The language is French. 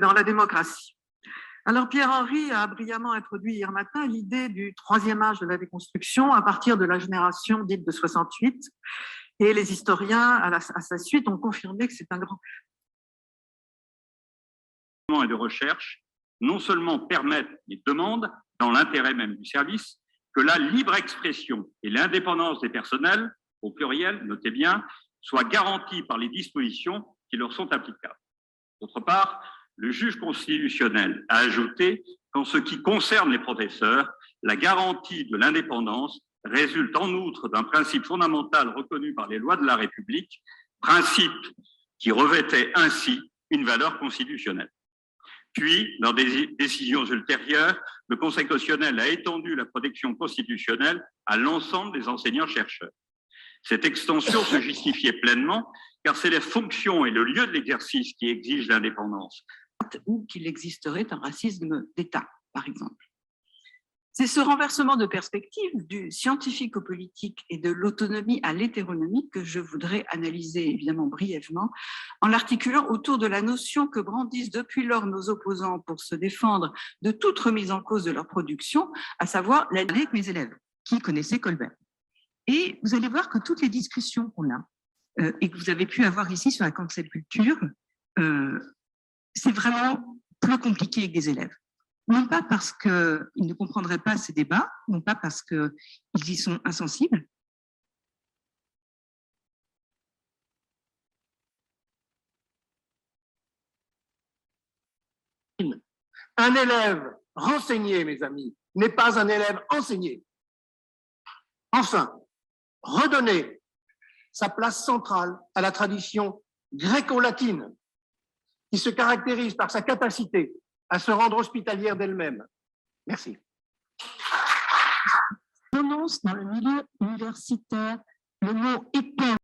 dans la démocratie. Alors Pierre-Henry a brillamment introduit hier matin l'idée du troisième âge de la déconstruction à partir de la génération dite de 68, et les historiens à sa suite ont confirmé que c'est un grand... et de recherche non seulement permettent et demandent, dans l'intérêt même du service, que la libre expression et l'indépendance des personnels, au pluriel, notez bien, soient garanties par les dispositions qui leur sont applicables. D'autre part, le juge constitutionnel a ajouté qu'en ce qui concerne les professeurs, la garantie de l'indépendance résulte en outre d'un principe fondamental reconnu par les lois de la République, principe qui revêtait ainsi une valeur constitutionnelle. Puis, dans des décisions ultérieures, le Conseil constitutionnel a étendu la protection constitutionnelle à l'ensemble des enseignants-chercheurs. Cette extension se justifiait pleinement car c'est les fonctions et le lieu de l'exercice qui exigent l'indépendance. Ou qu'il existerait un racisme d'État, par exemple. C'est ce renversement de perspective du scientifique au politique et de l'autonomie à l'hétéronomie que je voudrais analyser évidemment brièvement en l'articulant autour de la notion que brandissent depuis lors nos opposants pour se défendre de toute remise en cause de leur production, à savoir avec mes élèves qui connaissaient Colbert. Et vous allez voir que toutes les discussions qu'on a et que vous avez pu avoir ici sur la cancel culture, c'est vraiment plus compliqué avec des élèves. Non pas parce qu'ils ne comprendraient pas ces débats, non pas parce qu'ils y sont insensibles. Un élève renseigné, mes amis, n'est pas un élève enseigné. Enfin, redonner sa place centrale à la tradition gréco-latine, qui se caractérise par sa capacité à se rendre hospitalière d'elle-même. Merci. Prononce dans le milieu universitaire le mot épais